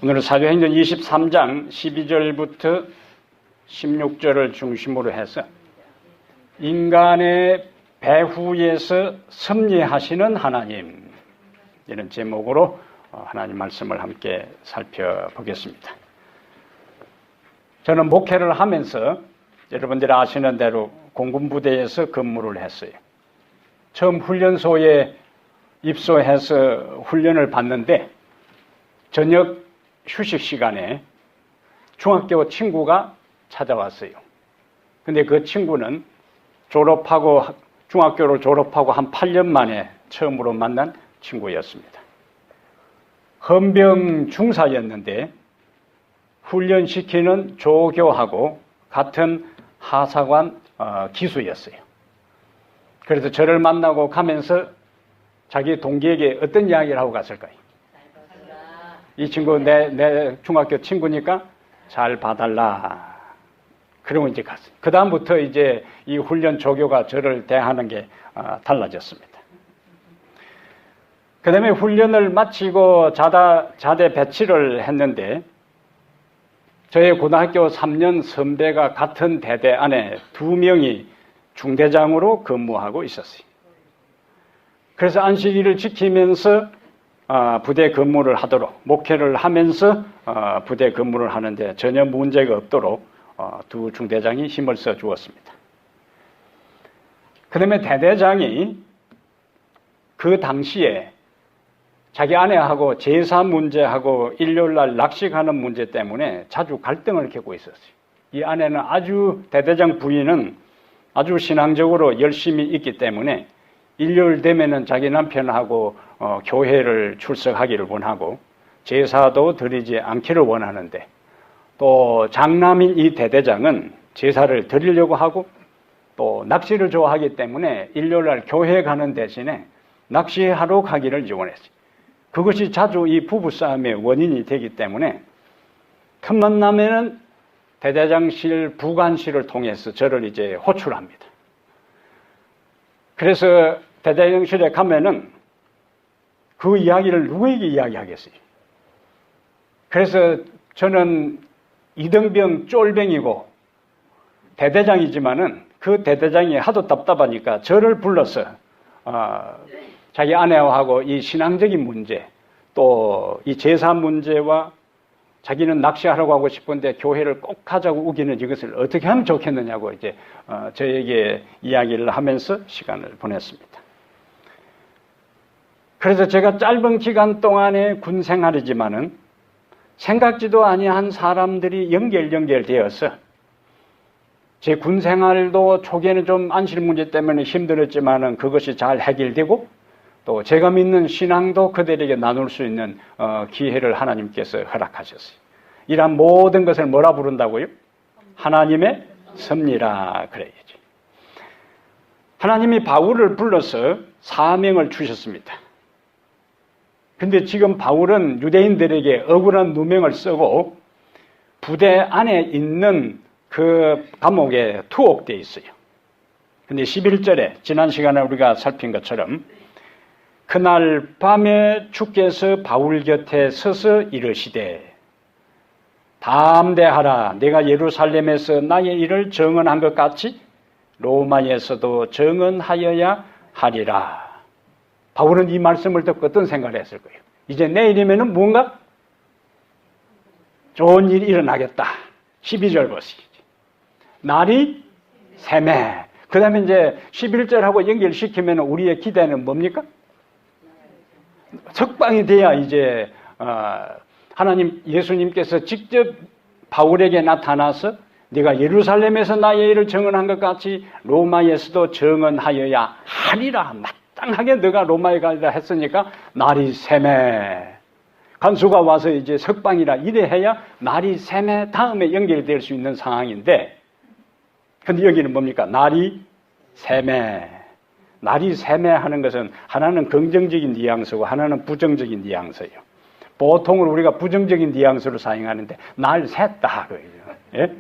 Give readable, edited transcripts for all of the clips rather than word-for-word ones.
오늘은 사도행전 23장 12절부터 16절을 중심으로 해서 인간의 배후에서 섭리하시는 하나님, 이런 제목으로 하나님 말씀을 함께 살펴보겠습니다. 저는 목회를 하면서 여러분들이 아시는 대로 공군부대에서 근무를 했어요. 처음 훈련소에 입소해서 훈련을 받는데 저녁 휴식 시간에 중학교 친구가 찾아왔어요. 근데 그 친구는 중학교를 졸업하고 한 8년 만에 처음으로 만난 친구였습니다. 헌병 중사였는데 훈련시키는 조교하고 같은 하사관 기수였어요. 그래서 저를 만나고 가면서 자기 동기에게 어떤 이야기를 하고 갔을까요? 이 친구 내 중학교 친구니까 잘 봐달라. 그러고 이제 갔어요. 그 다음부터 이제 이 훈련 조교가 저를 대하는 게 달라졌습니다. 그 다음에 훈련을 마치고 자대 배치를 했는데 저의 고등학교 3년 선배가 같은 대대 안에 2명이 중대장으로 근무하고 있었어요. 그래서 안식일을 지키면서 부대 근무를 하도록, 목회를 하면서 부대 근무를 하는데 전혀 문제가 없도록 두 중대장이 힘을 써 주었습니다. 그 다음에 대대장이 그 당시에 자기 아내하고 제사 문제하고 일요일날 낚시 가는 문제 때문에 자주 갈등을 겪고 있었어요. 이 아내는 대대장 부인은 아주 신앙적으로 열심히 있기 때문에 일요일 되면은 자기 남편하고 교회를 출석하기를 원하고 제사도 드리지 않기를 원하는데 또 장남인 이 대대장은 제사를 드리려고 하고 또 낚시를 좋아하기 때문에 일요일날 교회 가는 대신에 낚시하러 가기를 원했어요. 그것이 자주 이 부부싸움의 원인이 되기 때문에 틈만 나면은 대대장실 부관실을 통해서 저를 이제 호출합니다. 그래서 대대장실에 가면은 그 이야기를 누구에게 이야기하겠어요? 그래서 저는 이등병 쫄병이고 대대장이지만은 그 대대장이 하도 답답하니까 저를 불러서 자기 아내하고 이 신앙적인 문제, 또 이 제사 문제와 자기는 낚시하러 가고 싶은데 교회를 꼭 가자고 우기는 이것을 어떻게 하면 좋겠느냐고 이제 저에게 이야기를 하면서 시간을 보냈습니다. 그래서 제가 짧은 기간 동안의 군 생활이지만은 생각지도 아니한 사람들이 연결되어서 제 군 생활도 초기에는 좀 안실 문제 때문에 힘들었지만은 그것이 잘 해결되고 또 제가 믿는 신앙도 그들에게 나눌 수 있는 기회를 하나님께서 허락하셨어요. 이러한 모든 것을 뭐라 부른다고요? 하나님의 섭리라 그래야지. 하나님이 바울을 불러서 사명을 주셨습니다. 근데 지금 바울은 유대인들에게 억울한 누명을 쓰고 부대 안에 있는 그 감옥에 투옥되어 있어요. 근데 11절에 지난 시간에 우리가 살핀 것처럼 그날 밤에 주께서 바울 곁에 서서 이르시되 담대하라. 내가 예루살렘에서 나의 일을 정언한 것 같이 로마에서도 정언하여야 하리라. 바울은 이 말씀을 듣고 어떤 생각을 했을 거예요? 이제 내일이면은 뭔가 좋은 일이 일어나겠다. 12절 보시죠. 날이 새매. 그 다음에 이제 11절하고 연결시키면 우리의 기대는 뭡니까? 석방이 돼야 이제 예수님께서 직접 바울에게 나타나서 네가 예루살렘에서 나의 일을 정언한 것 같이 로마에서도 정언하여야 하리라. 마땅하게 네가 로마에 가리라 했으니까 날이 새매. 간수가 와서 이제 석방이라 이래 해야 날이 새매 다음에 연결될 수 있는 상황인데, 근데 여기는 뭡니까? 날이 새매. 날이 새매하는 것은 하나는 긍정적인 뉘앙스고 하나는 부정적인 뉘앙스예요. 보통은 우리가 부정적인 뉘앙스로 사용하는데 날 샜다. 예?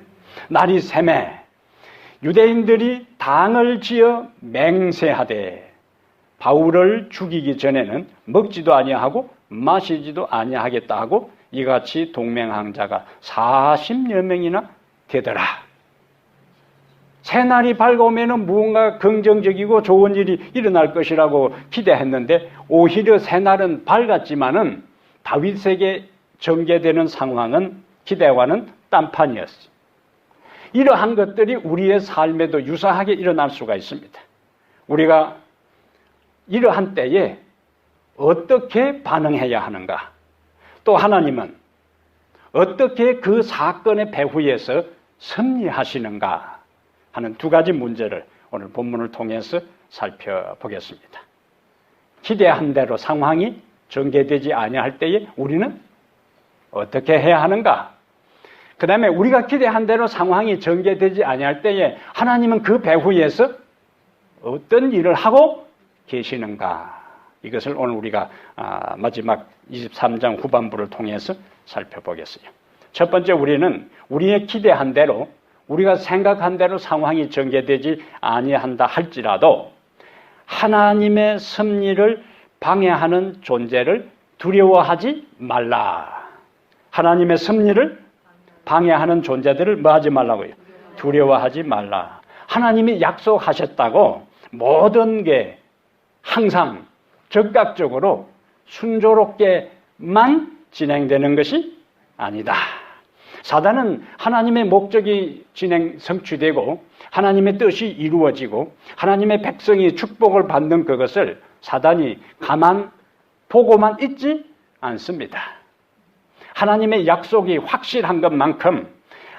날이 새매. 유대인들이 당을 지어 맹세하되 바울을 죽이기 전에는 먹지도 아니하고 마시지도 아니하겠다 하고 이같이 동맹항자가 40여 명이나 되더라. 새날이 밝아오면 무언가 긍정적이고 좋은 일이 일어날 것이라고 기대했는데 오히려 새날은 밝았지만은 다윗에게 전개되는 상황은 기대와는 딴판이었어요. 이러한 것들이 우리의 삶에도 유사하게 일어날 수가 있습니다. 우리가 이러한 때에 어떻게 반응해야 하는가? 또 하나님은 어떻게 그 사건의 배후에서 섭리하시는가 하는 두 가지 문제를 오늘 본문을 통해서 살펴보겠습니다. 기대한 대로 상황이 전개되지 아니할 때에 우리는 어떻게 해야 하는가? 그 다음에 우리가 기대한 대로 상황이 전개되지 아니할 때에 하나님은 그 배후에서 어떤 일을 하고 계시는가? 이것을 오늘 우리가 마지막 23장 후반부를 통해서 살펴보겠어요. 첫 번째, 우리는 우리의 기대한 대로 우리가 생각한 대로 상황이 전개되지 아니한다 할지라도 하나님의 섭리를 방해하는 존재를 두려워하지 말라. 하나님의 섭리를 방해하는 존재들을 뭐 하지 말라고요? 두려워하지 말라. 하나님이 약속하셨다고 모든 게 항상 즉각적으로 순조롭게만 진행되는 것이 아니다. 사단은 하나님의 목적이 성취되고 하나님의 뜻이 이루어지고 하나님의 백성이 축복을 받는 그것을 사단이 가만 보고만 있지 않습니다. 하나님의 약속이 확실한 것만큼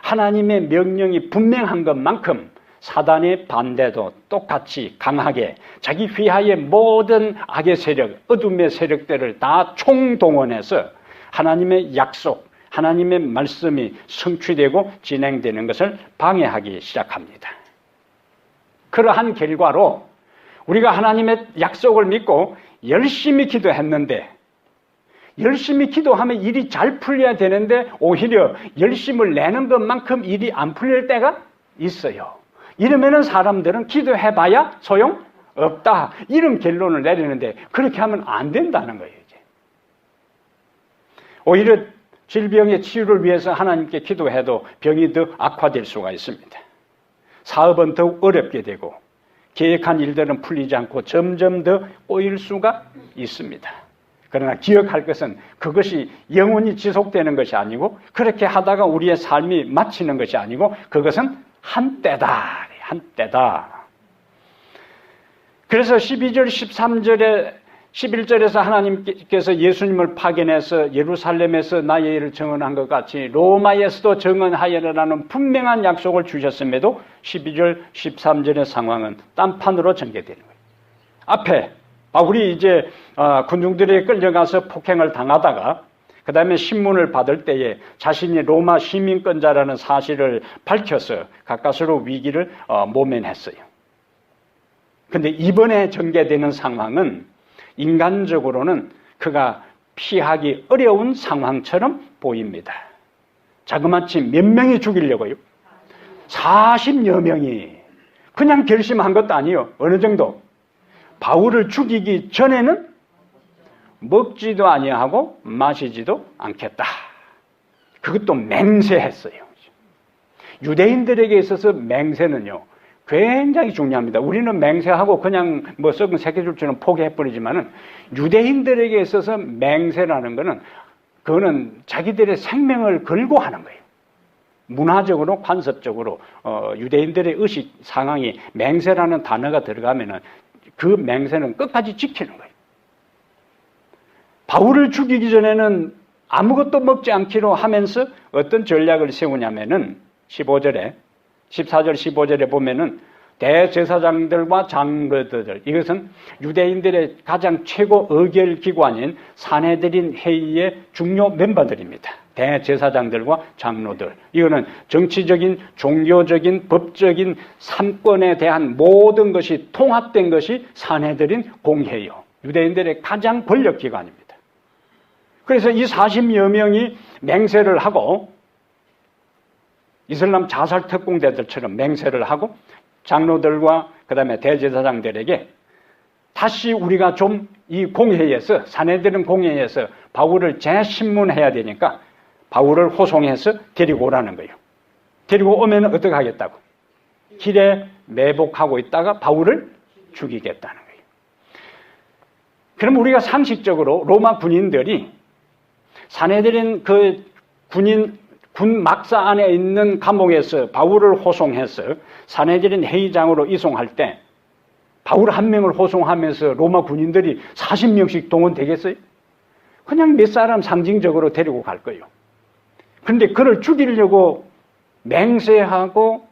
하나님의 명령이 분명한 것만큼 사단의 반대도 똑같이 강하게 자기 휘하의 모든 악의 세력, 어둠의 세력들을 다 총동원해서 하나님의 약속, 하나님의 말씀이 성취되고 진행되는 것을 방해하기 시작합니다. 그러한 결과로 우리가 하나님의 약속을 믿고 열심히 기도했는데 열심히 기도하면 일이 잘 풀려야 되는데 오히려 열심을 내는 것만큼 일이 안 풀릴 때가 있어요. 이러면은 사람들은 기도해봐야 소용없다. 이런 결론을 내리는데 그렇게 하면 안 된다는 거예요. 이제. 오히려 질병의 치유를 위해서 하나님께 기도해도 병이 더 악화될 수가 있습니다. 사업은 더욱 어렵게 되고 계획한 일들은 풀리지 않고 점점 더 꼬일 수가 있습니다. 그러나 기억할 것은 그것이 영원히 지속되는 것이 아니고 그렇게 하다가 우리의 삶이 마치는 것이 아니고 그것은 한때다. 한때다. 그래서 12절, 13절에 11절에서 하나님께서 예수님을 파견해서 예루살렘에서 나의 일을 증언한 것 같이 로마에서도 증언하여라는 분명한 약속을 주셨음에도 12절, 13절의 상황은 딴판으로 전개되는 거예요. 앞에 바울이 이제 군중들에게 끌려가서 폭행을 당하다가 그 다음에 신문을 받을 때에 자신이 로마 시민권자라는 사실을 밝혀서 가까스로 위기를 모면했어요. 그런데 이번에 전개되는 상황은 인간적으로는 그가 피하기 어려운 상황처럼 보입니다. 자그마치 몇 명이 죽이려고요? 40여 명이. 그냥 결심한 것도 아니에요. 어느 정도? 바울을 죽이기 전에는 먹지도 아니하고 마시지도 않겠다. 그것도 맹세했어요. 유대인들에게 있어서 맹세는요 굉장히 중요합니다. 우리는 맹세하고 그냥 뭐 썩은 새끼줄처럼 포기해버리지만은 유대인들에게 있어서 맹세라는 거는 그거는 자기들의 생명을 걸고 하는 거예요. 문화적으로 관습적으로 유대인들의 의식 상황이 맹세라는 단어가 들어가면은 그 맹세는 끝까지 지키는 거예요. 바울을 죽이기 전에는 아무것도 먹지 않기로 하면서 어떤 전략을 세우냐면은 14절 15절에 보면은 대제사장들과 장로들, 이것은 유대인들의 가장 최고 의결기관인 산헤드린 회의의 중요 멤버들입니다. 대제사장들과 장로들. 이거는 정치적인, 종교적인, 법적인 삼권에 대한 모든 것이 통합된 것이 산헤드린 공회요. 유대인들의 가장 권력기관입니다. 그래서 이 40여 명이 맹세를 하고 이슬람 자살 특공대들처럼 맹세를 하고 장로들과 그 다음에 대제사장들에게 다시 우리가 좀 이 공회에서, 사내들은 공회에서 바울을 재신문해야 되니까 바울을 호송해서 데리고 오라는 거예요. 데리고 오면 어떻게 하겠다고? 길에 매복하고 있다가 바울을 죽이겠다는 거예요. 그럼 우리가 상식적으로 로마 군인들이 사내들인 그 군 막사 안에 있는 감옥에서 바울을 호송해서 사내들인 회의장으로 이송할 때 바울 한 명을 호송하면서 로마 군인들이 40명씩 동원되겠어요? 그냥 몇 사람 상징적으로 데리고 갈 거예요. 그런데 그를 죽이려고 맹세하고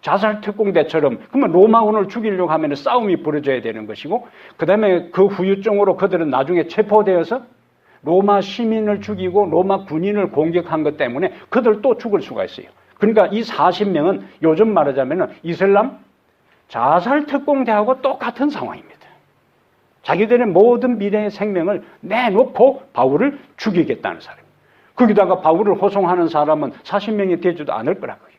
자살특공대처럼, 그러면 로마군을 죽이려고 하면 싸움이 벌어져야 되는 것이고, 그 다음에 그 후유증으로 그들은 나중에 체포되어서 로마 시민을 죽이고 로마 군인을 공격한 것 때문에 그들 또 죽을 수가 있어요. 그러니까 이 40명은 요즘 말하자면 이슬람 자살특공대하고 똑같은 상황입니다. 자기들의 모든 미래의 생명을 내놓고 바울을 죽이겠다는 사람. 거기다가 바울을 호송하는 사람은 40명이 되지도 않을 거라고요.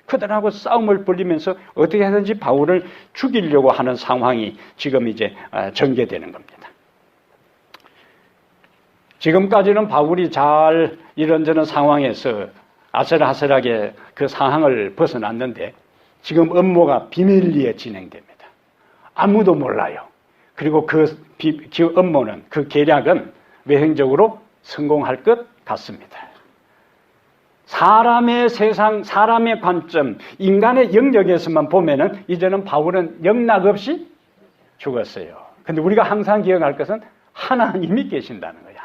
그들하고 싸움을 벌이면서 어떻게 하든지 바울을 죽이려고 하는 상황이 지금 이제 전개되는 겁니다. 지금까지는 바울이 잘 이런저런 상황에서 아슬아슬하게 그 상황을 벗어났는데 지금 업무가 비밀리에 진행됩니다. 아무도 몰라요. 그리고 그 업무는, 그 계략은 외형적으로 성공할 것 같습니다. 사람의 세상, 사람의 관점, 인간의 영역에서만 보면은 이제는 바울은 영락없이 죽었어요. 근데 우리가 항상 기억할 것은 하나님이 계신다는 거예요.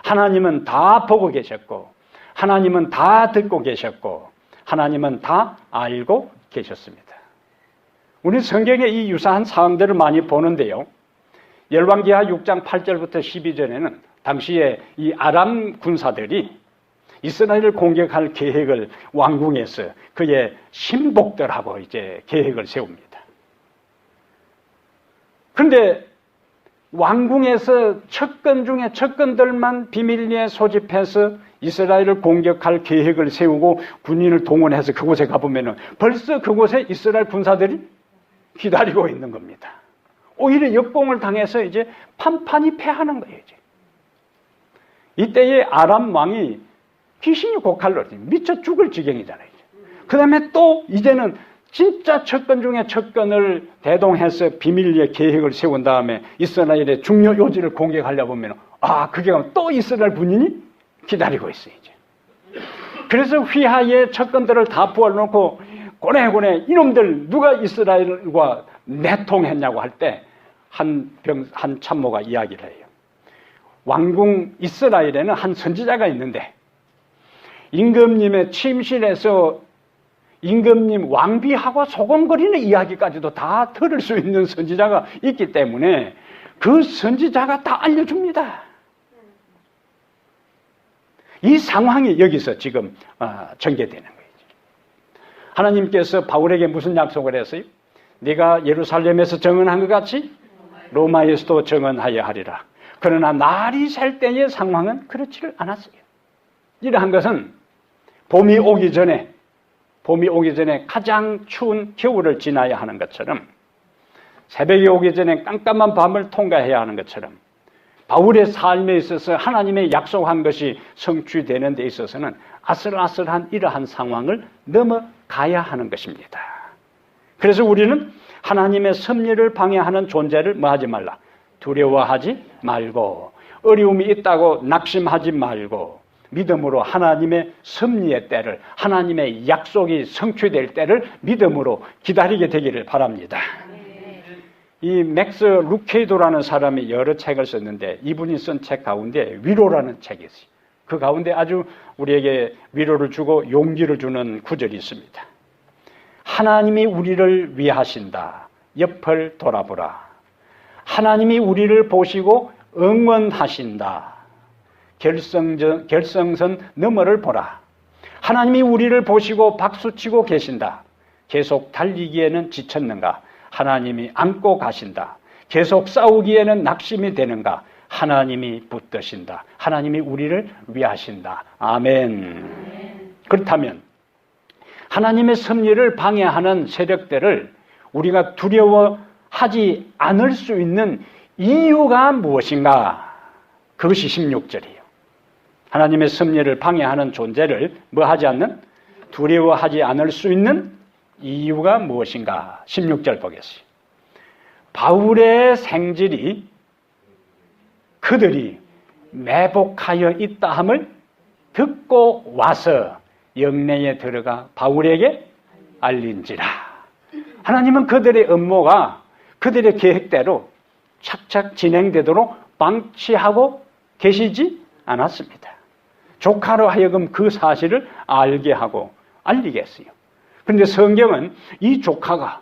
하나님은 다 보고 계셨고, 하나님은 다 듣고 계셨고, 하나님은 다 알고 계셨습니다. 우리 성경에 이 유사한 사항들을 많이 보는데요. 열왕기하 6장 8절부터 12절에는 당시에 이 아람 군사들이 이스라엘을 공격할 계획을 왕궁에서 그의 신복들하고 이제 계획을 세웁니다. 그런데 왕궁에서 척근 중에 척근들만 비밀리에 소집해서 이스라엘을 공격할 계획을 세우고 군인을 동원해서 그곳에 가보면 벌써 그곳에 이스라엘 군사들이 기다리고 있는 겁니다. 오히려 역공을 당해서 이제 판판이 패하는 거예요. 이제. 이때의 아람 왕이 귀신이 고칼로 미쳐 죽을 지경이잖아요. 그 다음에 또 이제는 진짜 척근 중에 척근을 대동해서 비밀리에 계획을 세운 다음에 이스라엘의 중요 요지를 공격하려 보면 그게 또 이스라엘 군인이 기다리고 있어요. 이제. 그래서 휘하에 척근들을 다 부어놓고 고래고래 이놈들 누가 이스라엘과 내통했냐고 할 때 한 참모가 이야기를 해요. 왕궁 이스라엘에는 한 선지자가 있는데 임금님의 침실에서 임금님 왕비하고 소곤거리는 이야기까지도 다 들을 수 있는 선지자가 있기 때문에 그 선지자가 다 알려줍니다. 이 상황이 여기서 지금 전개되는 거예요. 하나님께서 바울에게 무슨 약속을 했어요? 네가 예루살렘에서 정언한 것 같이 로마에서도 정언하여 하리라. 그러나 날이 셀 때의 상황은 그렇지를 않았어요. 이러한 것은 봄이 오기 전에 가장 추운 겨울을 지나야 하는 것처럼, 새벽이 오기 전에 깜깜한 밤을 통과해야 하는 것처럼, 바울의 삶에 있어서 하나님의 약속한 것이 성취되는 데 있어서는 아슬아슬한 이러한 상황을 넘어가야 하는 것입니다. 그래서 우리는 하나님의 섭리를 방해하는 존재를 뭐하지 말라? 두려워하지 말고, 어려움이 있다고 낙심하지 말고, 믿음으로 하나님의 섭리의 때를, 하나님의 약속이 성취될 때를 믿음으로 기다리게 되기를 바랍니다. 이 맥스 루케이도라는 사람이 여러 책을 썼는데 이분이 쓴 책 가운데 위로라는 책이 있어요. 그 가운데 아주 우리에게 위로를 주고 용기를 주는 구절이 있습니다. 하나님이 우리를 위하신다. 옆을 돌아보라. 하나님이 우리를 보시고 응원하신다. 결성선 너머를 보라. 하나님이 우리를 보시고 박수치고 계신다. 계속 달리기에는 지쳤는가? 하나님이 안고 가신다. 계속 싸우기에는 낙심이 되는가? 하나님이 붙드신다. 하나님이 우리를 위하신다. 아멘. 그렇다면 하나님의 섭리를 방해하는 세력들을 우리가 두려워하지 하지 않을 수 있는 이유가 무엇인가? 그것이 16절이에요. 하나님의 섭리를 방해하는 존재를 뭐 하지 않는? 두려워하지 않을 수 있는 이유가 무엇인가? 16절 보겠습니다. 바울의 생질이 그들이 매복하여 있다함을 듣고 와서 영내에 들어가 바울에게 알린지라. 하나님은 그들의 업무가 그들의 계획대로 착착 진행되도록 방치하고 계시지 않았습니다. 조카로 하여금 그 사실을 알게 하고 알리게 했어요. 그런데 성경은 이 조카가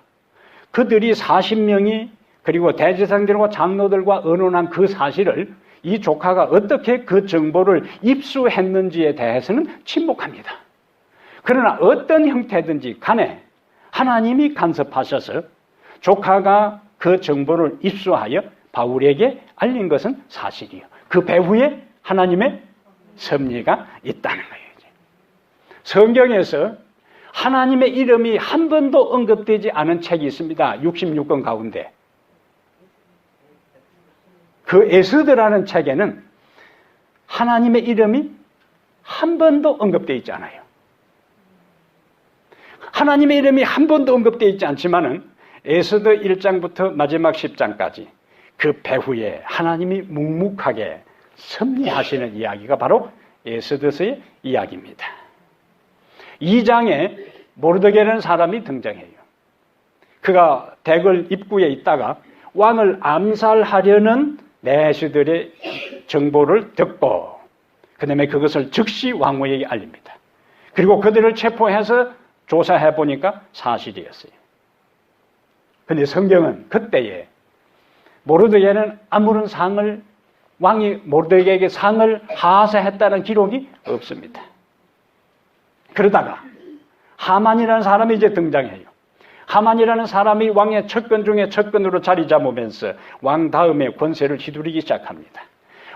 그들이 40명이 그리고 대제사장들과 장로들과 의논한 그 사실을 이 조카가 어떻게 그 정보를 입수했는지에 대해서는 침묵합니다. 그러나 어떤 형태든지 간에 하나님이 간섭하셔서 조카가 그 정보를 입수하여 바울에게 알린 것은 사실이에요. 그 배후에 하나님의 섭리가 있다는 거예요. 성경에서 하나님의 이름이 한 번도 언급되지 않은 책이 있습니다. 66권 가운데. 그 에스더라는 책에는 하나님의 이름이 한 번도 언급되어 있지 않아요. 하나님의 이름이 한 번도 언급되어 있지 않지만은 에스더 1장부터 마지막 10장까지 그 배후에 하나님이 묵묵하게 섭리하시는 이야기가 바로 에스더서의 이야기입니다. 2장에 모르드게라는 사람이 등장해요. 그가 대궐 입구에 있다가 왕을 암살하려는 내시들의 정보를 듣고 그 다음에 그것을 즉시 왕후에게 알립니다. 그리고 그들을 체포해서 조사해 보니까 사실이었어요. 그런데 성경은 그때에 모르드게는 아무런 상을 왕이 모르드게에게 상을 하사했다는 기록이 없습니다. 그러다가 하만이라는 사람이 이제 등장해요. 하만이라는 사람이 왕의 척근 중에 척근으로 자리 잡으면서 왕 다음에 권세를 휘두르기 시작합니다.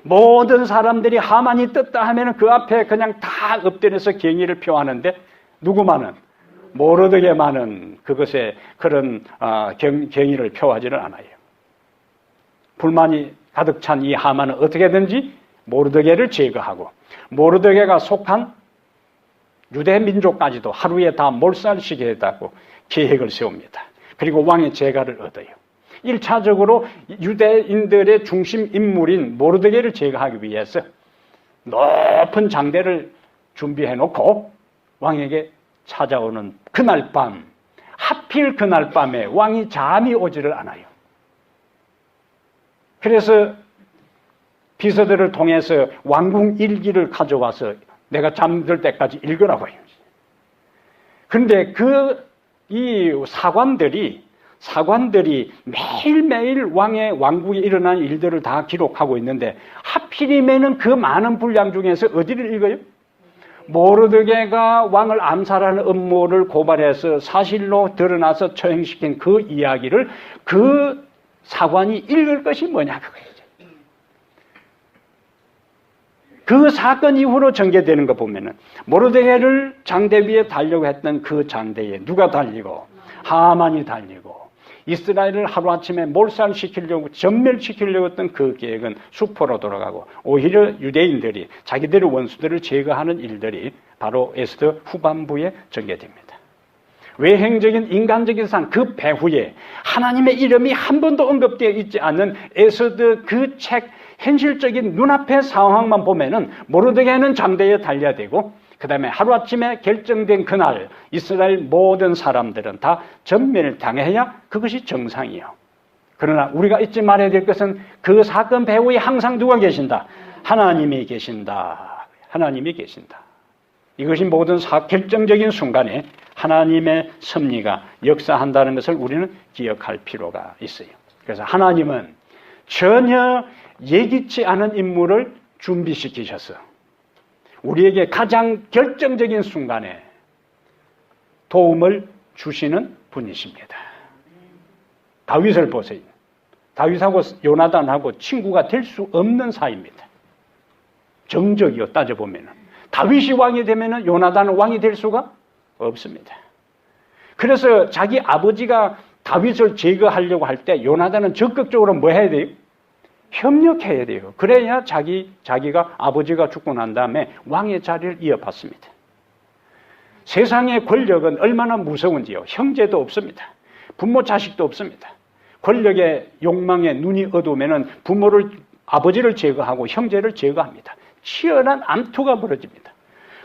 모든 사람들이 하만이 떴다 하면 그 앞에 그냥 다 엎드려서 경의를 표하는데 누구만은 모르드게만은 그것에 그런 경의를 표하지는 않아요. 불만이 가득 찬 이 하만은 어떻게든지 모르드게를 제거하고 모르드게가 속한 유대 민족까지도 하루에 다 몰살시키겠다고 계획을 세웁니다. 그리고 왕의 재가를 얻어요. 1차적으로 유대인들의 중심 인물인 모르드게를 제거하기 위해서 높은 장대를 준비해 놓고 왕에게 찾아오는 그날 밤, 하필 그날 밤에 왕이 잠이 오지를 않아요. 그래서 비서들을 통해서 왕궁 일기를 가져와서 내가 잠들 때까지 읽으라고 해요. 그런데 이 사관들이 매일매일 왕국에 일어난 일들을 다 기록하고 있는데 하필이면은 그 많은 분량 중에서 어디를 읽어요? 모르드게가 왕을 암살하는 음모를 고발해서 사실로 드러나서 처형시킨 그 이야기를 그 사관이 읽을 것이 뭐냐 그거예요. 그 사건 이후로 전개되는 거 보면은 모르드게를 장대 위에 달려고 했던 그 장대에 누가 달리고 하만이 달리고 이스라엘을 하루아침에 몰살시키려고 전멸시키려고 했던 그 계획은 수포로 돌아가고 오히려 유대인들이 자기들의 원수들을 제거하는 일들이 바로 에스더 후반부에 전개됩니다. 외행적인 인간적인 상 그 배후에 하나님의 이름이 한 번도 언급되어 있지 않는 에스더 그 책 현실적인 눈앞의 상황만 보면은 모르드게는 장대에 달려야 되고 그 다음에 하루아침에 결정된 그날 이스라엘 모든 사람들은 다 전멸을 당해야 그것이 정상이에요. 그러나 우리가 잊지 말아야 될 것은 그 사건 배후에 항상 누가 계신다? 하나님이 계신다. 하나님이 계신다. 이것이 모든 결정적인 순간에 하나님의 섭리가 역사한다는 것을 우리는 기억할 필요가 있어요. 그래서 하나님은 전혀 예기치 않은 인물을 준비시키셔서 우리에게 가장 결정적인 순간에 도움을 주시는 분이십니다. 다윗을 보세요. 다윗하고 요나단하고 친구가 될 수 없는 사이입니다. 정적이요 따져보면 다윗이 왕이 되면 요나단은 왕이 될 수가 없습니다. 그래서 자기 아버지가 다윗을 제거하려고 할 때 요나단은 적극적으로 뭐 해야 돼요? 협력해야 돼요. 그래야 자기가 아버지가 죽고 난 다음에 왕의 자리를 이어받습니다. 세상의 권력은 얼마나 무서운지요. 형제도 없습니다. 부모 자식도 없습니다. 권력의 욕망에 눈이 어두우면 아버지를 제거하고 형제를 제거합니다. 치열한 암투가 벌어집니다.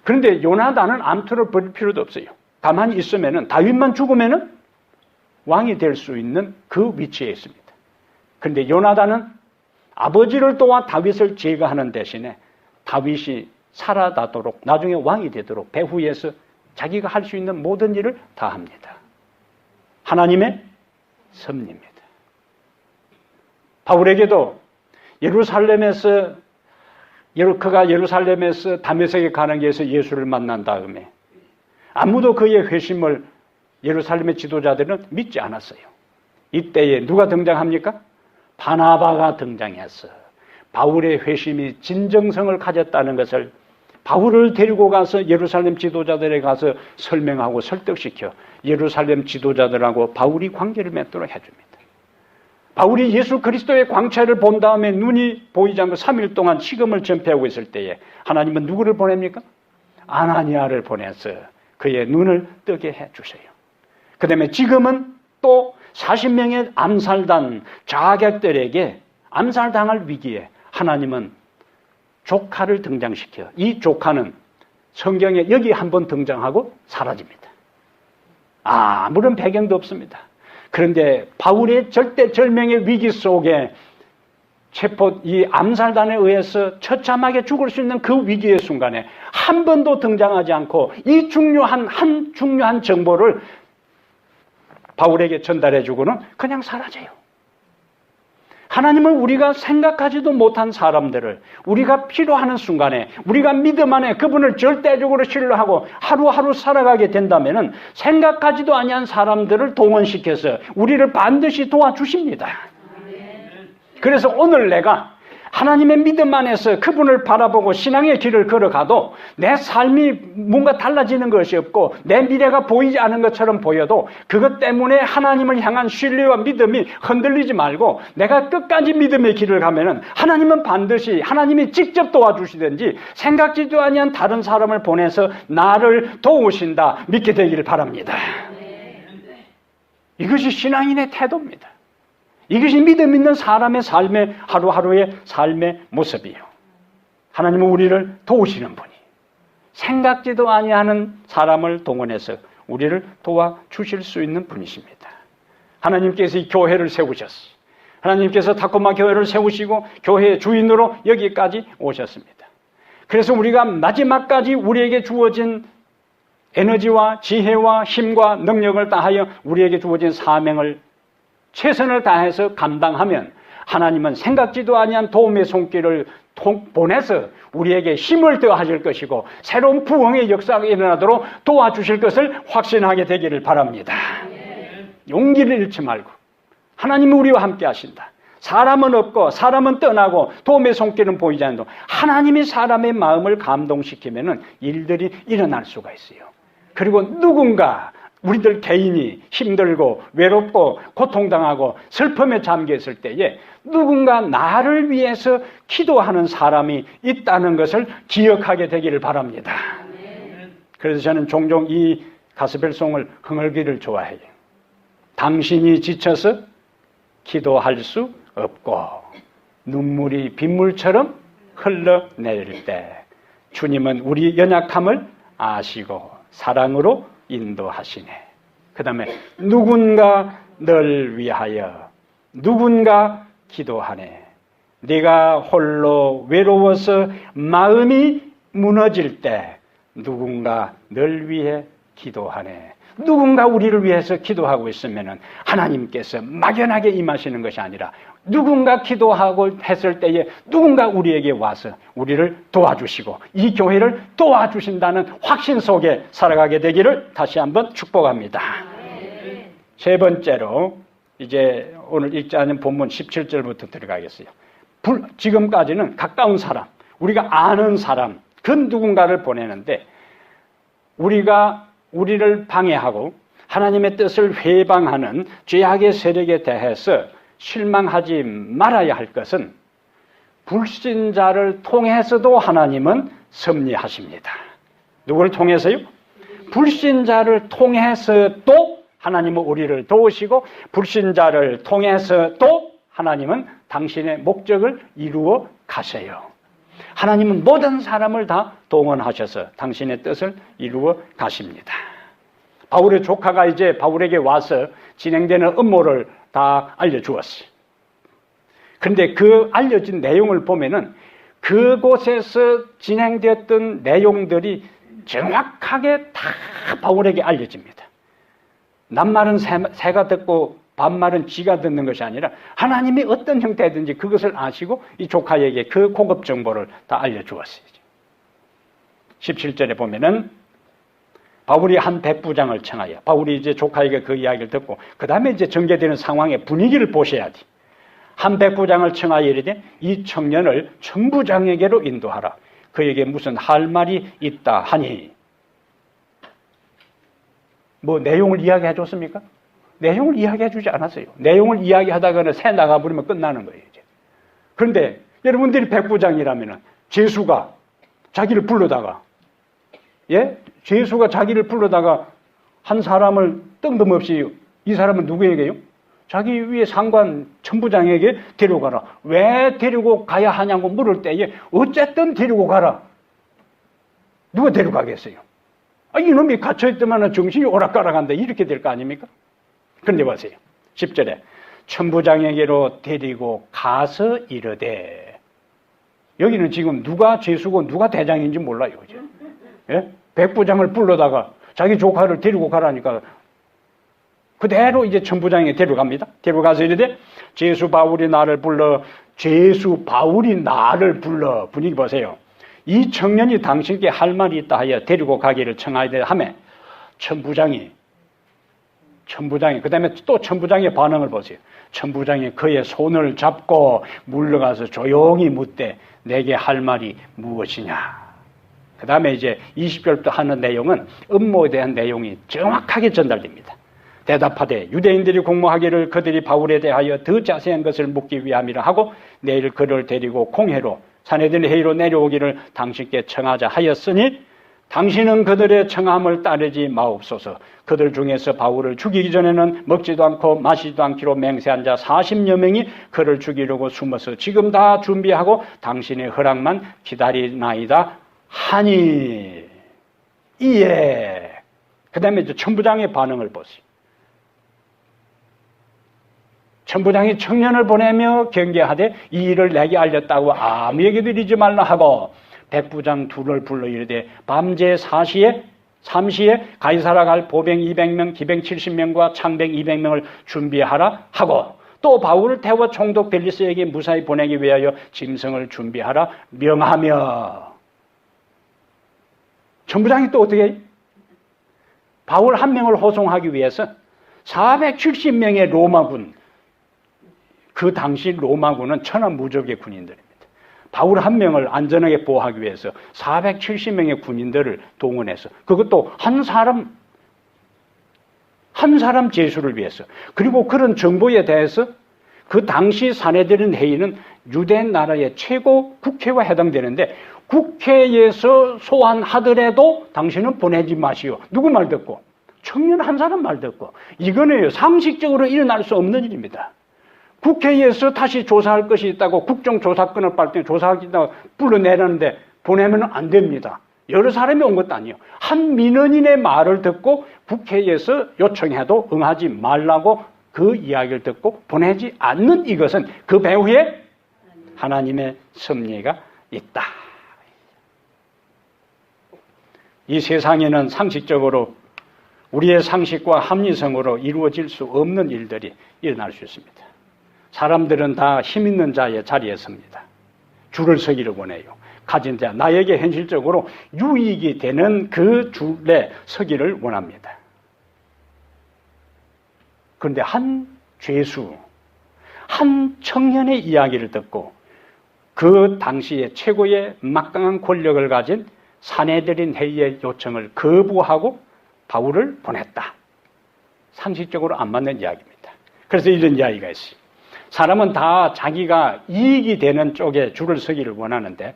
그런데 요나단은 암투를 벌일 필요도 없어요. 가만히 있으면 다윗만 죽으면 왕이 될 수 있는 그 위치에 있습니다. 그런데 요나단은 아버지를 도와 다윗을 제거하는 대신에 다윗이 살아나도록 나중에 왕이 되도록 배후에서 자기가 할 수 있는 모든 일을 다 합니다. 하나님의 섭리입니다. 바울에게도 그가 예루살렘에서 다메섹에 가는 길에서 예수를 만난 다음에 아무도 그의 회심을 예루살렘의 지도자들은 믿지 않았어요. 이때에 누가 등장합니까? 바나바가 등장해서 바울의 회심이 진정성을 가졌다는 것을 바울을 데리고 가서 예루살렘 지도자들에 가서 설명하고 설득시켜 예루살렘 지도자들하고 바울이 관계를 맺도록 해줍니다. 바울이 예수 그리스도의 광채를 본 다음에 눈이 보이지 않고 3일 동안 식음을 전폐하고 있을 때에 하나님은 누구를 보냅니까? 아나니아를 보내서 그의 눈을 뜨게 해주세요. 그 다음에 지금은 또 40명의 암살단 자객들에게 암살당할 위기에 하나님은 조카를 등장시켜 이 조카는 성경에 여기 한번 등장하고 사라집니다. 아무런 배경도 없습니다. 그런데 바울의 절대절명의 위기 속에 이 암살단에 의해서 처참하게 죽을 수 있는 그 위기의 순간에 한 번도 등장하지 않고 이 중요한 정보를 바울에게 전달해주고는 그냥 사라져요. 하나님은 우리가 생각하지도 못한 사람들을 우리가 필요하는 순간에 우리가 믿음 안에 그분을 절대적으로 신뢰하고 하루하루 살아가게 된다면 생각하지도 아니한 사람들을 동원시켜서 우리를 반드시 도와주십니다. 그래서 오늘 내가 하나님의 믿음 안에서 그분을 바라보고 신앙의 길을 걸어가도 내 삶이 뭔가 달라지는 것이 없고 내 미래가 보이지 않은 것처럼 보여도 그것 때문에 하나님을 향한 신뢰와 믿음이 흔들리지 말고 내가 끝까지 믿음의 길을 가면은 하나님은 반드시 하나님이 직접 도와주시든지 생각지도 아니한 다른 사람을 보내서 나를 도우신다 믿게 되기를 바랍니다. 이것이 신앙인의 태도입니다. 이것이 믿음 있는 사람의 삶의 하루하루의 삶의 모습이에요. 하나님은 우리를 도우시는 분이 생각지도 아니하는 사람을 동원해서 우리를 도와주실 수 있는 분이십니다. 하나님께서 이 교회를 세우셨어요. 하나님께서 타코마 교회를 세우시고 교회의 주인으로 여기까지 오셨습니다. 그래서 우리가 마지막까지 우리에게 주어진 에너지와 지혜와 힘과 능력을 다하여 우리에게 주어진 사명을 최선을 다해서 감당하면 하나님은 생각지도 아니한 도움의 손길을 보내서 우리에게 힘을 더하실 것이고 새로운 부흥의 역사가 일어나도록 도와주실 것을 확신하게 되기를 바랍니다. 용기를 잃지 말고 하나님은 우리와 함께 하신다. 사람은 없고 사람은 떠나고 도움의 손길은 보이지 않아도 하나님이 사람의 마음을 감동시키면 일들이 일어날 수가 있어요. 그리고 누군가 우리들 개인이 힘들고 외롭고 고통당하고 슬픔에 잠겨있을 때에 누군가 나를 위해서 기도하는 사람이 있다는 것을 기억하게 되기를 바랍니다. 그래서 저는 종종 이 가스펠송을 흥얼기를 좋아해요. 당신이 지쳐서 기도할 수 없고 눈물이 빗물처럼 흘러내릴 때 주님은 우리 연약함을 아시고 사랑으로 인도하시네. 그 다음에 누군가 널 위하여 누군가 기도하네. 네가 홀로 외로워서 마음이 무너질 때 누군가 널 위해 기도하네. 누군가 우리를 위해서 기도하고 있으면 하나님께서 막연하게 임하시는 것이 아니라 누군가 기도하고 했을 때에 누군가 우리에게 와서 우리를 도와주시고 이 교회를 도와주신다는 확신 속에 살아가게 되기를 다시 한번 축복합니다. 세 번째로 이제 오늘 읽지 않은 본문 17절부터 들어가겠어요. 지금까지는 가까운 사람, 우리가 아는 사람, 그 누군가를 보내는데 우리를 방해하고 하나님의 뜻을 회방하는 죄악의 세력에 대해서 실망하지 말아야 할 것은 불신자를 통해서도 하나님은 섭리하십니다. 누구를 통해서요? 불신자를 통해서도 하나님은 우리를 도우시고 불신자를 통해서도 하나님은 당신의 목적을 이루어 가세요. 하나님은 모든 사람을 다 동원하셔서 당신의 뜻을 이루어 가십니다. 바울의 조카가 이제 바울에게 와서 진행되는 음모를 다 알려주었어요. 그런데 그 알려진 내용을 보면은 그곳에서 진행되었던 내용들이 정확하게 다 바울에게 알려집니다. 남말은 새가 듣고 반말은 쥐가 듣는 것이 아니라 하나님이 어떤 형태든지 그것을 아시고 이 조카에게 그 고급 정보를 다 알려주었어요. 17절에 보면은 바울이 한 백부장을 청하여, 바울이 이제 조카에게 그 이야기를 듣고 그 다음에 이제 전개되는 상황의 분위기를 보셔야 돼. 한 백부장을 청하여 이르되 이 청년을 청부장에게로 인도하라. 그에게 무슨 할 말이 있다 하니. 뭐 내용을 이야기해 줬습니까? 내용을 이야기해 주지 않았어요. 내용을 이야기하다가는 새 나가버리면 끝나는 거예요. 이제. 그런데 여러분들이 백부장이라면 제수가 자기를 불러다가, 예? 제수가 자기를 불러다가 한 사람을 뜬금없이, 이 사람은 누구에게요? 자기 위에 상관 천부장에게 데려가라. 왜 데리고 가야 하냐고 물을 때에 어쨌든 데리고 가라. 누가 데려가겠어요? 이놈이 갇혀있더만 정신이 오락가락한다. 이렇게 될 거 아닙니까? 그런데 보세요. 10절에 천부장에게로 데리고 가서 이르되, 여기는 지금 누가 죄수고 누가 대장인지 몰라요. 이제. 예? 백부장을 불러다가 자기 조카를 데리고 가라니까 그대로 이제 천부장에게 데려갑니다. 데려가서 이르되 죄수 바울이 나를 불러, 죄수 바울이 나를 불러. 분위기 보세요. 이 청년이 당신께 할 말이 있다 하여 데리고 가기를 청하되 하매 천부장이 그 다음에 또 천부장의 반응을 보세요. 천부장이 그의 손을 잡고 물러가서 조용히 묻되 내게 할 말이 무엇이냐. 그 다음에 이제 20절부터 하는 내용은 음모에 대한 내용이 정확하게 전달됩니다. 대답하되 유대인들이 공모하기를 그들이 바울에 대하여 더 자세한 것을 묻기 위함이라 하고 내일 그를 데리고 공회로 사내들 회의로 내려오기를 당신께 청하자 하였으니 당신은 그들의 청함을 따르지 마옵소서. 그들 중에서 바울을 죽이기 전에는 먹지도 않고 마시지도 않기로 맹세한 자 40여 명이 그를 죽이려고 숨어서 지금 다 준비하고 당신의 허락만 기다리나이다 하니. 이에 그 다음에 천부장의 반응을 보세요. 천부장이 청년을 보내며 경계하되 이 일을 내게 알렸다고 아무에게도 이르지 말라 하고 백부장 둘을 불러 이르되 밤제 3시에 가이사라 갈 보병 200명, 기병 70명과 창병 200명을 준비하라 하고 또 바울을 태워 총독 벨리스에게 무사히 보내기 위하여 짐승을 준비하라 명하며. 천부장이 또 어떻게 해요? 바울 한 명을 호송하기 위해서 470명의 로마군, 그 당시 로마군은 천하무적의 군인들입니다. 바울 한 명을 안전하게 보호하기 위해서 470명의 군인들을 동원해서, 그것도 한 사람 제수를 위해서. 그리고 그런 정보에 대해서 그 당시 사내들인 회의는 유대 나라의 최고 국회와 해당되는데 국회에서 소환하더라도 당신은 보내지 마시오. 누구 말 듣고? 청년 한 사람 말 듣고. 이거는 상식적으로 일어날 수 없는 일입니다. 국회에서 다시 조사할 것이 있다고 국정조사권을 빨리 조사하겠다고 불러내라는데 보내면 안 됩니다. 여러 사람이 온 것도 아니에요. 한 민원인의 말을 듣고 국회에서 요청해도 응하지 말라고 그 이야기를 듣고 보내지 않는 이것은 그 배후에 하나님의 섭리가 있다. 이 세상에는 상식적으로 우리의 상식과 합리성으로 이루어질 수 없는 일들이 일어날 수 있습니다. 사람들은 다 힘 있는 자의 자리에 섭니다. 줄을 서기를 원해요. 가진 자, 나에게 현실적으로 유익이 되는 그 줄에 서기를 원합니다. 그런데 한 죄수, 한 청년의 이야기를 듣고 그 당시에 최고의 막강한 권력을 가진 사내들인 회의의 요청을 거부하고 바울을 보냈다. 상식적으로 안 맞는 이야기입니다. 그래서 이런 이야기가 있어요. 사람은 다 자기가 이익이 되는 쪽에 줄을 서기를 원하는데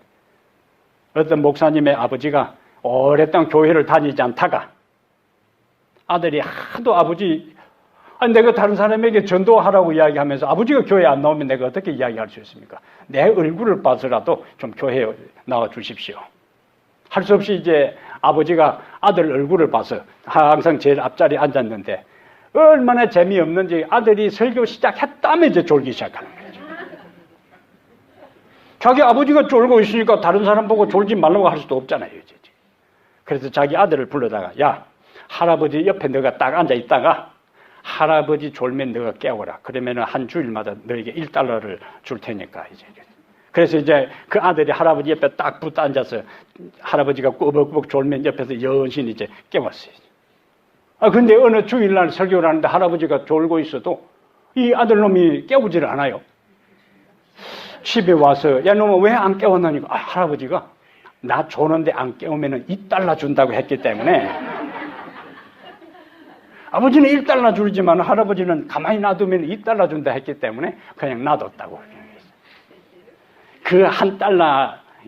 어떤 목사님의 아버지가 오랫동안 교회를 다니지 않다가 아들이 하도 아버지 내가 다른 사람에게 전도하라고 이야기하면서 아버지가 교회에 안 나오면 내가 어떻게 이야기할 수 있습니까? 내 얼굴을 봐서라도 좀 교회에 나와 주십시오. 할 수 없이 이제 아버지가 아들 얼굴을 봐서 항상 제일 앞자리에 앉았는데 얼마나 재미없는지 아들이 설교 시작했다면 이제 졸기 시작하는 거죠. 자기 아버지가 졸고 있으니까 다른 사람 보고 졸지 말라고 할 수도 없잖아요. 이제. 그래서 자기 아들을 불러다가 야, 할아버지 옆에 너가 딱 앉아 있다가 할아버지 졸면 너가 깨워라. 그러면 한 주일마다 너에게 $1를 줄 테니까. 이제. 그래서 이제 그 아들이 할아버지 옆에 딱 붙어 앉아서 할아버지가 꾸벅꾸벅 졸면 옆에서 연신히 이제 깨웠어요. 근데 어느 주일날 설교를 하는데 할아버지가 졸고 있어도 이 아들놈이 깨우지를 않아요. 집에 와서 야, 너 왜 안 깨웠느니까 할아버지가 나 조는데 안 깨우면 $2 준다고 했기 때문에 아버지는 $1 주지만 할아버지는 가만히 놔두면 $2 준다 했기 때문에 그냥 놔뒀다고. 그 $1,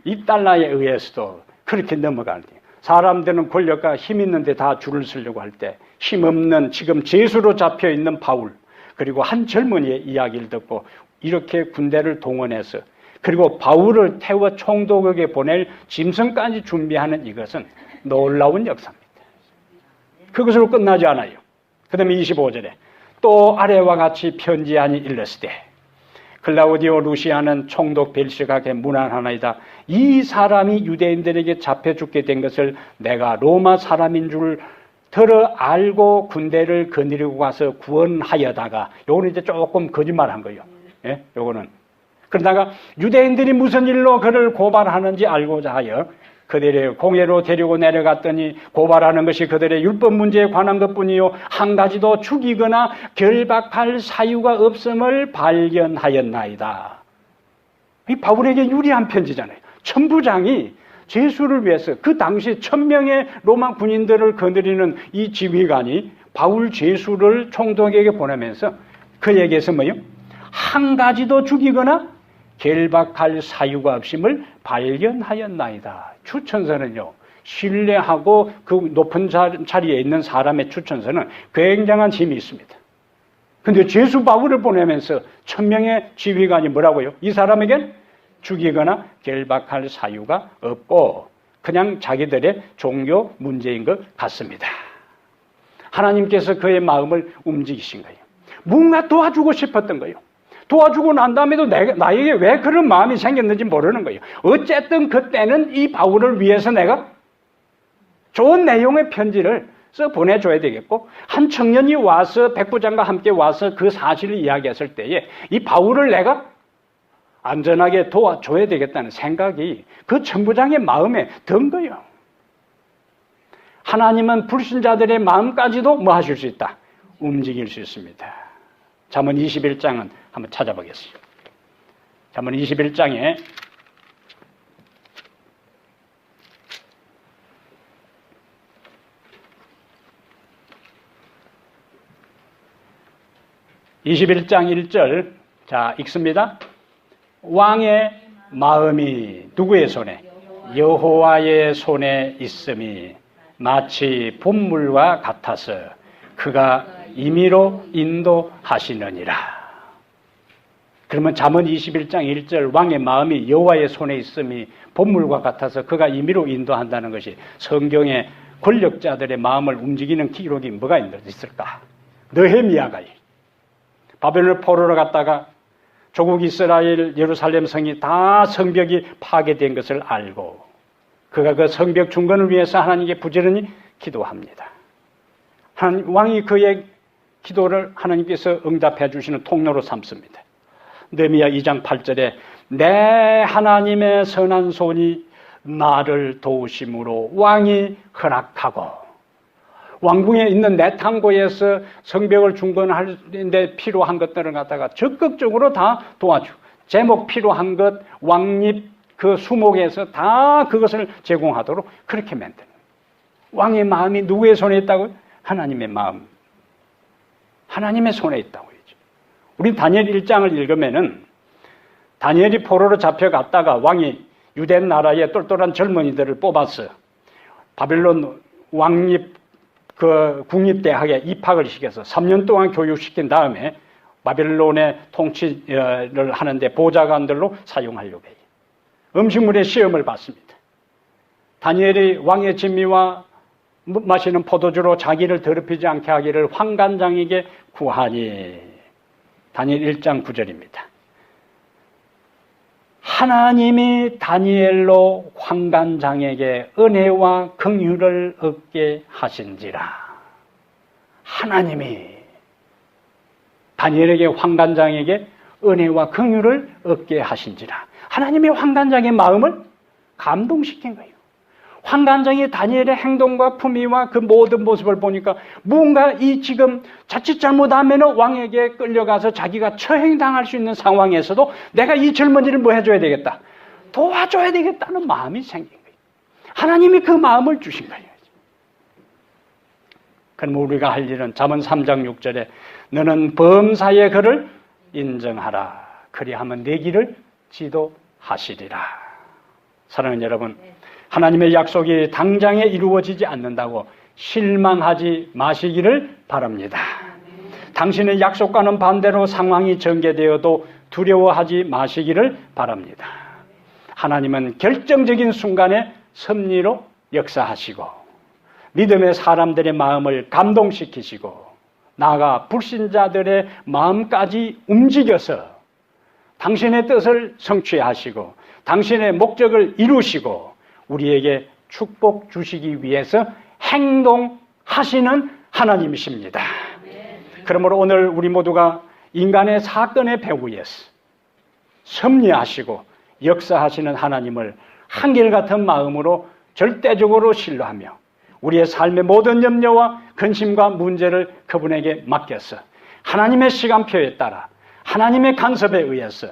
$2에 의해서도 그렇게 넘어가는 거예요. 사람들은 권력과 힘 있는데 다 줄을 서려고 할 때 힘없는 지금 죄수로 잡혀있는 바울 그리고 한 젊은이의 이야기를 듣고 이렇게 군대를 동원해서 그리고 바울을 태워 총독에게 보낼 짐승까지 준비하는 이것은 놀라운 역사입니다. 그것으로 끝나지 않아요. 그 다음에 25절에 또 아래와 같이 편지하니 일러스되 클라우디오 루시아는 총독 벨시각에 문안하나이다. 이 사람이 유대인들에게 잡혀 죽게 된 것을 내가 로마 사람인 줄 들어 알고 군대를 거느리고 가서 구원하여다가 요거는 이제 조금 거짓말한 거예요. 예? 요거는 그러다가 유대인들이 무슨 일로 그를 고발하는지 알고자 하여 그들의 공회로 데리고 내려갔더니 고발하는 것이 그들의 율법 문제에 관한 것뿐이요 한 가지도 죽이거나 결박할 사유가 없음을 발견하였나이다. 이 바울에게 유리한 편지잖아요. 천부장이 죄수를 위해서 그 당시 1000명의 로마 군인들을 거느리는 이 지휘관이 바울 죄수를 총독에게 보내면서 그에게서 뭐요? 한 가지도 죽이거나 결박할 사유가 없음을 발견하였나이다. 추천서는요, 신뢰하고 그 높은 자리에 있는 사람의 추천서는 굉장한 힘이 있습니다. 근데 죄수 바울을 보내면서 1000명의 지휘관이 뭐라고요? 이 사람에겐 죽이거나 결박할 사유가 없고 그냥 자기들의 종교 문제인 것 같습니다. 하나님께서 그의 마음을 움직이신 거예요. 뭔가 도와주고 싶었던 거예요. 도와주고 난 다음에도 나에게 왜 그런 마음이 생겼는지 모르는 거예요. 어쨌든 그때는 이 바울을 위해서 내가 좋은 내용의 편지를 써 보내줘야 되겠고 한 청년이 와서 백부장과 함께 와서 그 사실을 이야기했을 때에 이 바울을 내가 안전하게 도와줘야 되겠다는 생각이 그 천부장의 마음에 든 거예요. 하나님은 불신자들의 마음까지도 뭐 하실 수 있다? 움직일 수 있습니다. 잠언 21장은 한번 찾아보겠습니다. 잠언 21장에 21장 1절 자 읽습니다. 왕의 마음이 누구의 손에? 여호와의 손에 있음이 마치 봇물과 같아서 그가 임의로 인도하시느니라. 그러면 잠언 21장 1절 왕의 마음이 여호와의 손에 있음이 봇물과 같아서 그가 임의로 인도한다는 것이 성경의 권력자들의 마음을 움직이는 기록이 뭐가 있을까? 느헤미야가 바벨론 포로로 갔다가 조국 이스라엘 예루살렘 성이 다 성벽이 파괴된 것을 알고 그가 그 성벽 중건을 위해서 하나님께 부지런히 기도합니다. 왕이 그의 기도를 하나님께서 응답해 주시는 통로로 삼습니다. 느헤미야 2장 8절에 내 하나님의 선한 손이 나를 도우심으로 왕이 허락하고 왕궁에 있는 내탕고에서 성벽을 중건하는데 필요한 것들을 갖다가 적극적으로 다 도와주고 제목 필요한 것 왕립 그 수목에서 다 그것을 제공하도록 그렇게 만드는 왕의 마음이 누구의 손에 있다고요? 하나님의 마음. 하나님의 손에 있다고 했죠. 우리 다니엘 1장을 읽으면은 다니엘이 포로로 잡혀갔다가 왕이 유대 나라의 똘똘한 젊은이들을 뽑아서 바빌론 왕립 국립대학에 입학을 시켜서 3년 동안 교육시킨 다음에 바빌론의 통치를 하는데 보좌관들로 사용하려고 해요. 음식물의 시험을 받습니다. 다니엘이 왕의 진미와 마시는 포도주로 자기를 더럽히지 않게 하기를 환관장에게 구하니. 다니엘 1장 9절입니다. 하나님이 다니엘로 환관장에게 은혜와 긍휼을 얻게 하신지라. 하나님이 다니엘에게 환관장에게 은혜와 긍휼을 얻게 하신지라. 하나님이 환관장의 마음을 감동시킨 거예요. 환관장이 다니엘의 행동과 품위와 그 모든 모습을 보니까 뭔가 이 지금 자칫 잘못하면 왕에게 끌려가서 자기가 처형당할 수 있는 상황에서도 내가 이 젊은이를 뭐 해줘야 되겠다, 도와줘야 되겠다는 마음이 생긴 거예요. 하나님이 그 마음을 주신 거예요. 그럼 우리가 할 일은 잠언 3장 6절에 너는 범사의 그를 인정하라. 그리하면 내 길을 지도하시리라. 사랑하는 여러분, 하나님의 약속이 당장에 이루어지지 않는다고 실망하지 마시기를 바랍니다. 당신의 약속과는 반대로 상황이 전개되어도 두려워하지 마시기를 바랍니다. 하나님은 결정적인 순간에 섭리로 역사하시고 믿음의 사람들의 마음을 감동시키시고 나아가 불신자들의 마음까지 움직여서 당신의 뜻을 성취하시고 당신의 목적을 이루시고 우리에게 축복 주시기 위해서 행동하시는 하나님이십니다. 그러므로 오늘 우리 모두가 인간의 사건의 배후에서 섭리하시고 역사하시는 하나님을 한결같은 마음으로 절대적으로 신뢰하며 우리의 삶의 모든 염려와 근심과 문제를 그분에게 맡겨서 하나님의 시간표에 따라 하나님의 간섭에 의해서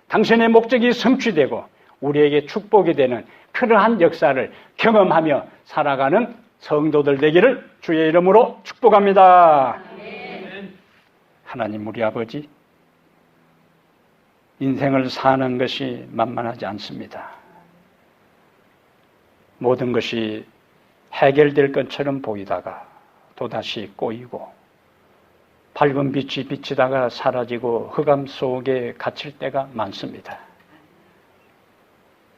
당신의 목적이 성취되고 우리에게 축복이 되는 그러한 역사를 경험하며 살아가는 성도들 되기를 주의 이름으로 축복합니다. 하나님 우리 아버지, 인생을 사는 것이 만만하지 않습니다. 모든 것이 해결될 것처럼 보이다가 또다시 꼬이고 밝은 빛이 비치다가 사라지고 흑암 속에 갇힐 때가 많습니다.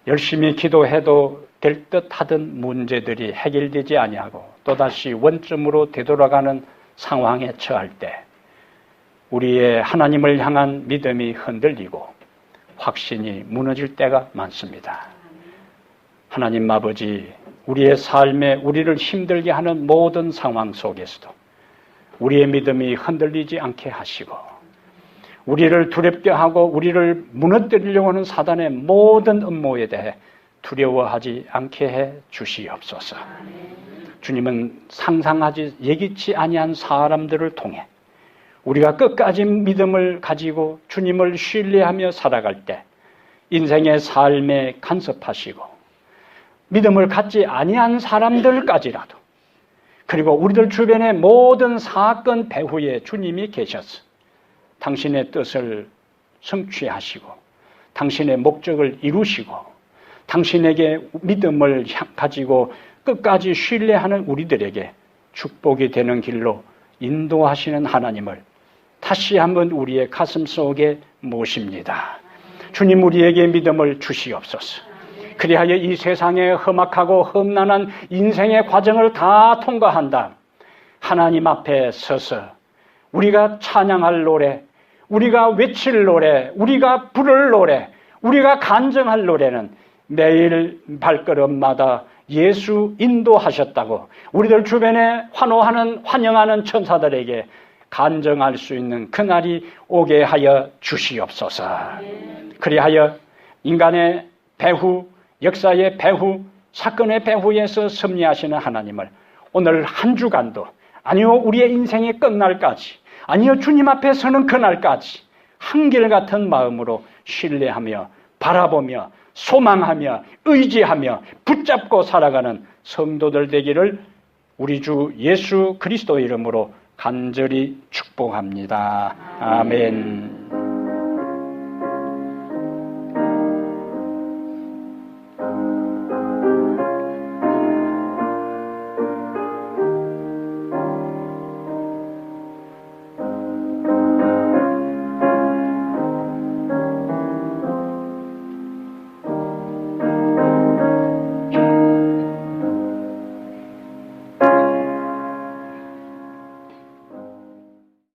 열심히 기도해도 될 듯 하던 문제들이 해결되지 아니하고 또다시 원점으로 되돌아가는 상황에 처할 때 우리의 하나님을 향한 믿음이 흔들리고 확신이 무너질 때가 많습니다. 하나님 아버지, 우리의 삶에 우리를 힘들게 하는 모든 상황 속에서도 우리의 믿음이 흔들리지 않게 하시고 우리를 두렵게 하고 우리를 무너뜨리려고 하는 사단의 모든 음모에 대해 두려워하지 않게 해 주시옵소서. 주님은 상상하지 예기치 아니한 사람들을 통해 우리가 끝까지 믿음을 가지고 주님을 신뢰하며 살아갈 때 인생의 삶에 간섭하시고 믿음을 갖지 아니한 사람들까지라도 그리고 우리들 주변의 모든 사건 배후에 주님이 계셔서 당신의 뜻을 성취하시고 당신의 목적을 이루시고 당신에게 믿음을 가지고 끝까지 신뢰하는 우리들에게 축복이 되는 길로 인도하시는 하나님을 다시 한번 우리의 가슴 속에 모십니다. 주님 우리에게 믿음을 주시옵소서. 그리하여 이 세상의 험악하고 험난한 인생의 과정을 다 통과한다. 하나님 앞에 서서 우리가 찬양할 노래, 우리가 외칠 노래, 우리가 부를 노래, 우리가 간증할 노래는 매일 발걸음마다 예수 인도하셨다고 우리들 주변에 환호하는 환영하는 천사들에게 간증할 수 있는 그날이 오게 하여 주시옵소서. 그리하여 인간의 배후, 역사의 배후, 사건의 배후에서 섭리하시는 하나님을 오늘 한 주간도 아니요 우리의 인생이 끝날까지 아니요 주님 앞에 서는 그날까지 한결같은 마음으로 신뢰하며 바라보며 소망하며 의지하며 붙잡고 살아가는 성도들 되기를 우리 주 예수 그리스도 이름으로 간절히 축복합니다. 아멘.